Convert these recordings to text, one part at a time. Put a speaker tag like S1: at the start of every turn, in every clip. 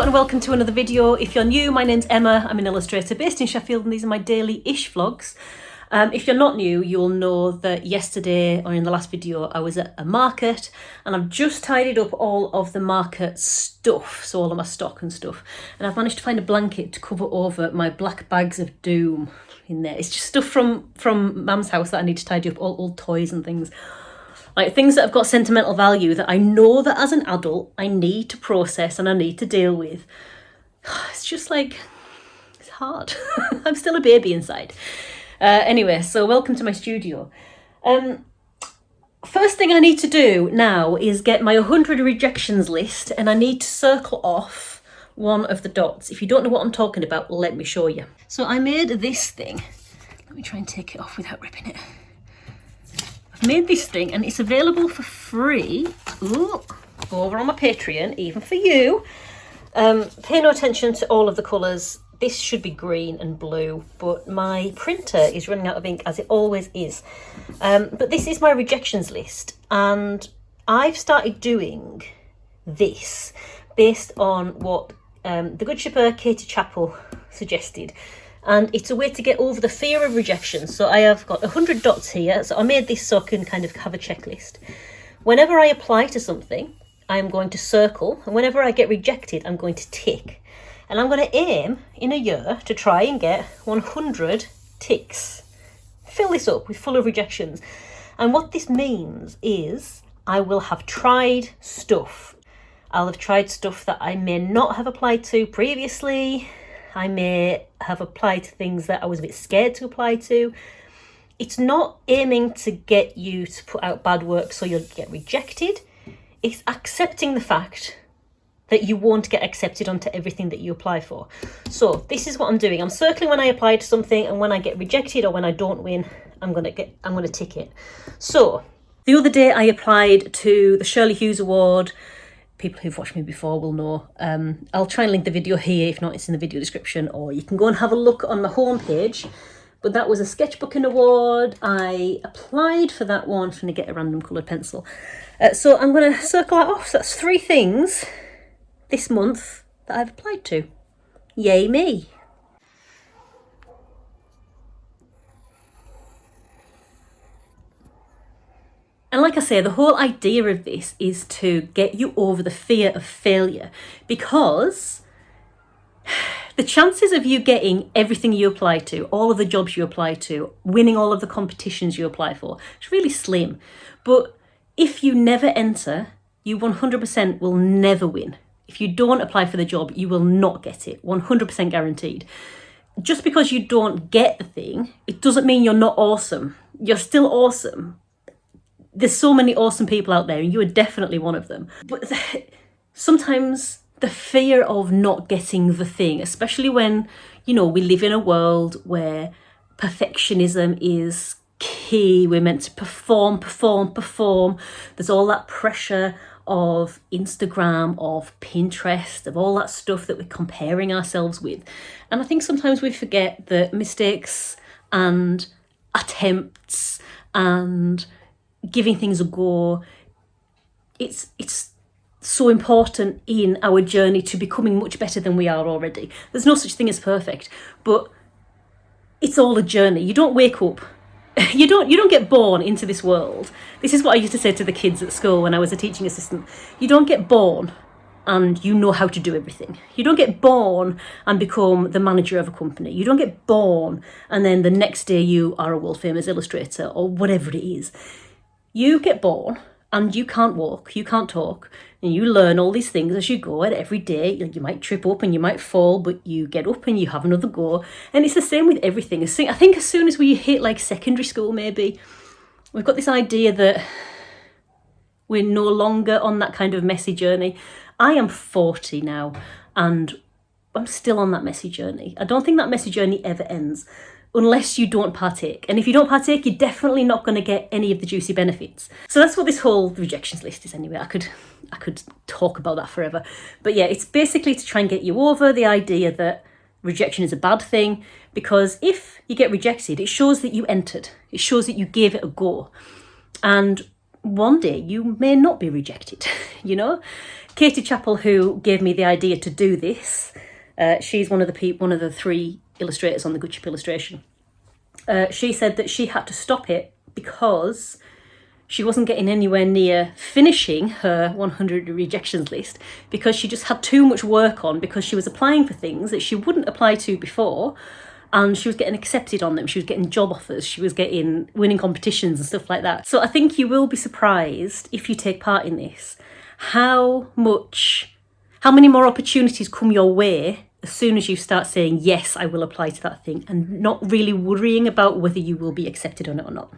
S1: Hello and welcome to another video. If you're new, my name's Emma. I'm an illustrator based in Sheffield and these are my daily-ish vlogs. If you're not new, you'll know that yesterday or in the last video I was at a market and I've just tidied up all of the market stuff, so all of my stock and stuff, and I've managed to find a blanket to cover over my black bags of doom in there. It's just stuff from Mum's house that I need to tidy up, all old toys and things. Like things that have got sentimental value that I know that as an adult I need to process and I need to deal with. It's just like, it's hard. I'm still a baby inside. Anyway, so welcome to my studio. First thing I need to do now is get my 100 rejections list, and I need to circle off one of the dots. If you don't know what I'm talking about, let me show you. So I made this thing. Let me try and take it off without ripping it. Made this thing and it's available for free over on my Patreon, even for you. Pay no attention to all of the colours. This should be green and blue, but my printer is running out of ink, as it always is. But this is my rejections list, and I've started doing this based on what the Good Shepherd Katie Chappell suggested. And it's a way to get over the fear of rejection. So I have got 100 dots here. So I made this so I can kind of have a checklist. Whenever I apply to something, I'm going to circle. And whenever I get rejected, I'm going to tick. And I'm going to aim in a year to try and get 100 ticks. Fill this up with full of rejections. And what this means is I will have tried stuff. I'll have tried stuff that I may not have applied to previously. I may have applied to things that I was a bit scared to apply to. It's not aiming to get you to put out bad work so you'll get rejected. It's accepting the fact that you won't get accepted onto everything that you apply for. So this is what I'm doing. I'm circling when I apply to something, and when I get rejected or when I don't win, I'm gonna tick it. So the other day I applied to the Shirley Hughes Award. People who've watched me before will know. I'll try and link the video here. If not, it's in the video description, or you can go and have a look on my homepage. But that was a sketchbooking award. I applied for that one, trying to get a random coloured pencil. So I'm going to circle that off. So that's 3 things this month that I've applied to. Yay me. And like I say, the whole idea of this is to get you over the fear of failure, because the chances of you getting everything you apply to, all of the jobs you apply to, winning all of the competitions you apply for, it's really slim. But if you never enter, you 100% will never win. If you don't apply for the job, you will not get it, 100% guaranteed. Just because you don't get the thing, it doesn't mean you're not awesome. You're still awesome. There's so many awesome people out there and you are definitely one of them. But sometimes the fear of not getting the thing, especially when, you know, we live in a world where perfectionism is key. We're meant to perform. There's all that pressure of Instagram, of Pinterest, of all that stuff that we're comparing ourselves with. And I think sometimes we forget that mistakes and attempts and giving things a go, it's so important in our journey to becoming much better than we are already. There's no such thing as perfect, but it's all a journey. You don't wake up, you don't get born into this world. This is what I used to say to the kids at school when I was a teaching assistant. You don't get born and you know how to do everything. You don't get born and become the manager of a company. You don't get born and then the next day you are a world famous illustrator or whatever it is. You get born and you can't walk, you can't talk, and you learn all these things as you go. And every day you might trip up and you might fall, but you get up and you have another go. And it's the same with everything. I think as soon as we hit like secondary school, maybe, we've got this idea that we're no longer on that kind of messy journey. I am 40 now and I'm still on that messy journey. I don't think that messy journey ever ends, unless you don't partake. And if you don't partake, you're definitely not going to get any of the juicy benefits. So that's what this whole rejections list is anyway. I could talk about that forever. But yeah, it's basically to try and get you over the idea that rejection is a bad thing, because if you get rejected, it shows that you entered. It shows that you gave it a go. And one day you may not be rejected, you know? Katie Chappell, who gave me the idea to do this, she's one of the 3 illustrators on the Good Ship illustration. She said that she had to stop it because she wasn't getting anywhere near finishing her 100 rejections list, because she just had too much work on, because she was applying for things that she wouldn't apply to before, and she was getting accepted on them. She was getting job offers, she was winning competitions and stuff like that. So I think you will be surprised, if you take part in this, how many more opportunities come your way as soon as you start saying, yes, I will apply to that thing, and not really worrying about whether you will be accepted on it or not.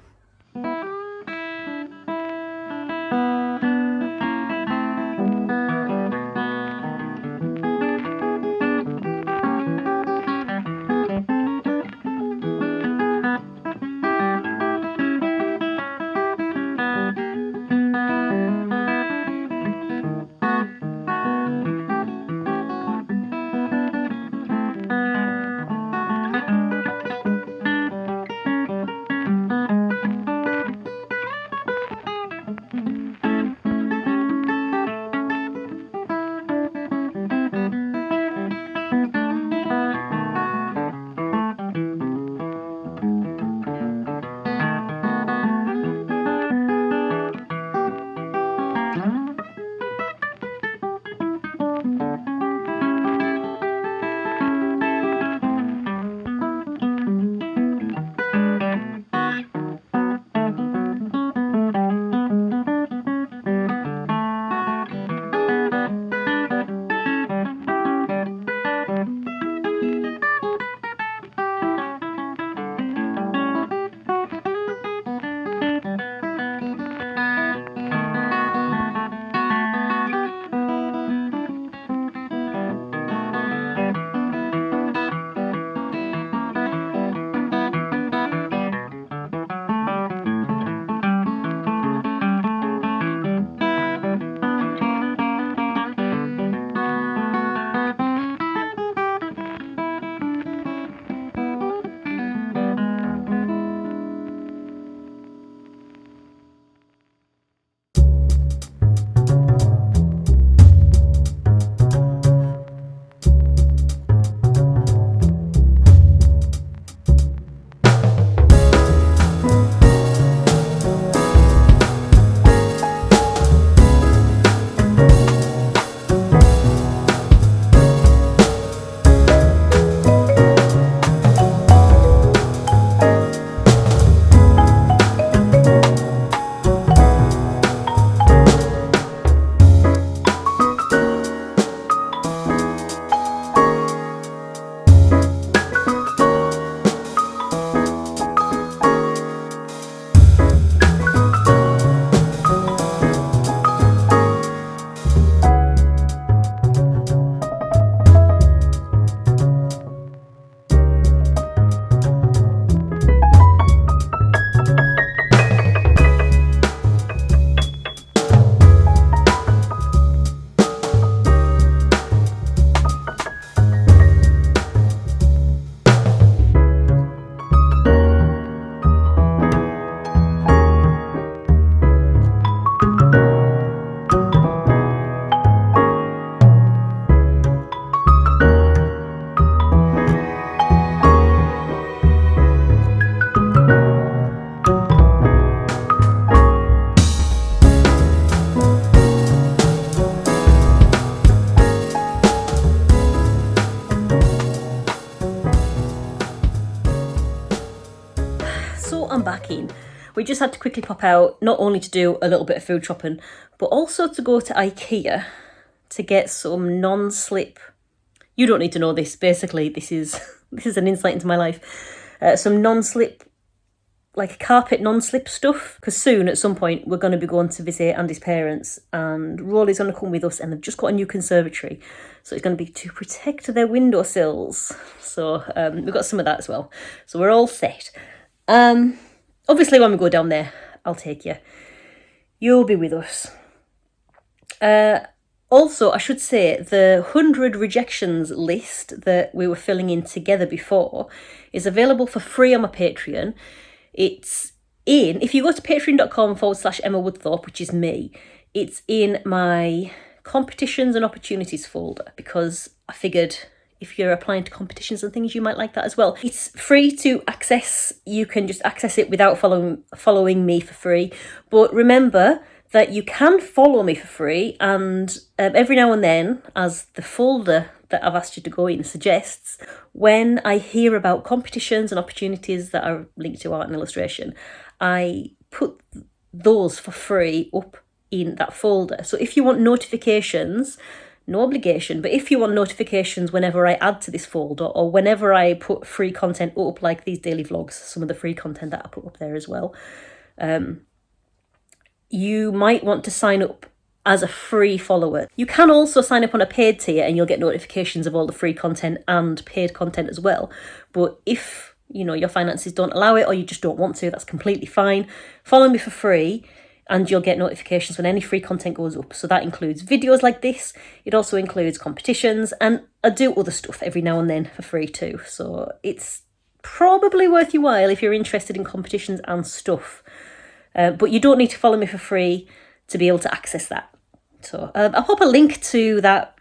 S1: I'm back in. We just had to quickly pop out, not only to do a little bit of food shopping, but also to go to IKEA to get some non-slip. You don't need to know this. Basically, this is an insight into my life. Some non-slip, like carpet non-slip stuff. Because soon, at some point, we're going to be going to visit Andy's parents, and Rolly's going to come with us, and they've just got a new conservatory. So it's going to be to protect their windowsills. So we've got some of that as well. So we're all set. Obviously, when we go down there, I'll take you. You'll be with us. Also, I should say, the 100 rejections list that we were filling in together before is available for free on my Patreon. It's in, if you go to patreon.com/Emma Woodthorpe, which is me, it's in my competitions and opportunities folder, because I figured if you're applying to competitions and things, you might like that as well. It's free to access. You can just access it without following me for free. But remember that you can follow me for free, and every now and then, as the folder that I've asked you to go in suggests, when I hear about competitions and opportunities that are linked to art and illustration, I put those for free up in that folder. So if you want notifications, no obligation, but if you want notifications whenever I add to this folder, or whenever I put free content up, like these daily vlogs, some of the free content that I put up there as well, you might want to sign up as a free follower. You can also sign up on a paid tier and you'll get notifications of all the free content and paid content as well. But if, you know, your finances don't allow it, or you just don't want to, that's completely fine. Follow me for free and you'll get notifications when any free content goes up. So that includes videos like this. It also includes competitions, and I do other stuff every now and then for free too. So it's probably worth your while if you're interested in competitions and stuff. But you don't need to follow me for free to be able to access that. So I'll pop a link to that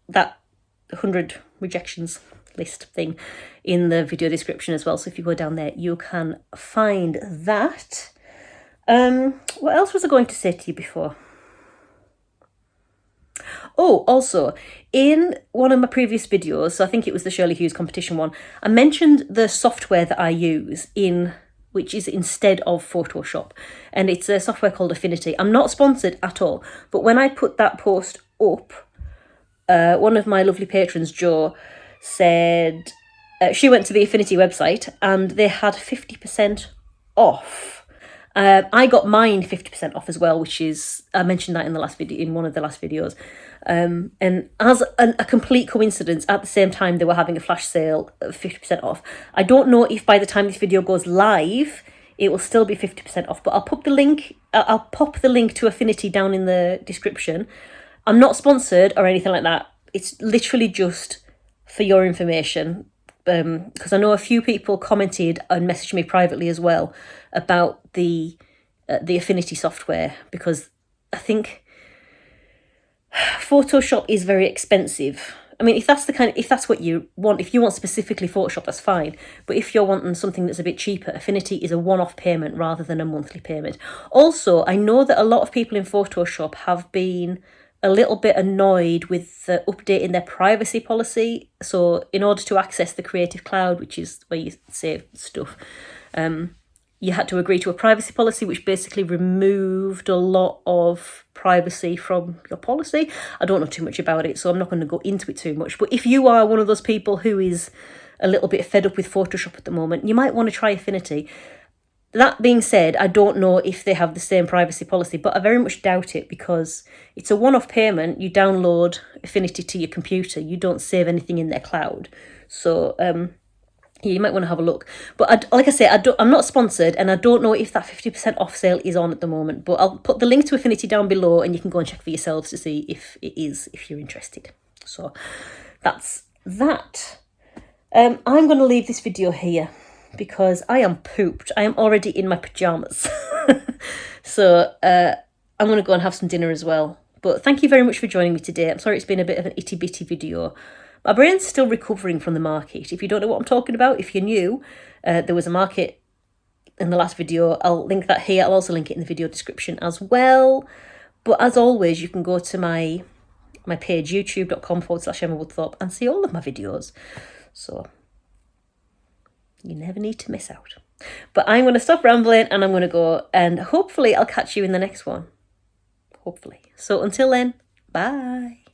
S1: 100 rejections list thing in the video description as well. So if you go down there, you can find that. What else was I going to say to you before? Oh, also, in one of my previous videos, so I think it was the Shirley Hughes competition one, I mentioned the software that I use which is instead of Photoshop, and it's a software called Affinity. I'm not sponsored at all, but when I put that post up, one of my lovely patrons, Jo, said she went to the Affinity website and they had 50% off. I got mine 50% off as well, which is, I mentioned that in the last video, in one of the last videos. And as a complete coincidence, at the same time they were having a flash sale of 50% off. I don't know if by the time this video goes live it will still be 50% off, but I'll pop the link to Affinity down in the description. I'm not sponsored or anything like that. It's literally just for your information, because I know a few people commented and messaged me privately as well about the Affinity software, because I think Photoshop is very expensive. I mean, if that's what you want, if you want specifically Photoshop, that's fine. But if you're wanting something that's a bit cheaper, Affinity is a one-off payment rather than a monthly payment. Also, I know that a lot of people in Photoshop have been a little bit annoyed with updating their privacy policy. So in order to access the Creative Cloud, which is where you save stuff, you had to agree to a privacy policy, which basically removed a lot of privacy from your policy. I don't know too much about it, so I'm not going to go into it too much. But if you are one of those people who is a little bit fed up with Photoshop at the moment, you might want to try Affinity. That being said, I don't know if they have the same privacy policy, but I very much doubt it, because it's a one-off payment. You download Affinity to your computer. You don't save anything in their cloud. So yeah, you might want to have a look. But like I say, I'm not sponsored, and I don't know if that 50% off sale is on at the moment. But I'll put the link to Affinity down below, and you can go and check for yourselves to see if it is, if you're interested. So that's that. I'm going to leave this video here, because I am pooped. I am already in my pajamas. So I'm going to go and have some dinner as well. But thank you very much for joining me today. I'm sorry it's been a bit of an itty-bitty video. My brain's still recovering from the market. If you don't know what I'm talking about, if you're new, there was a market in the last video. I'll link that here. I'll also link it in the video description as well. But as always, you can go to my page, youtube.com/Emma Woodthorpe, and see all of my videos. So you never need to miss out. But I'm going to stop rambling and I'm going to go, and hopefully I'll catch you in the next one. Hopefully. So until then, bye.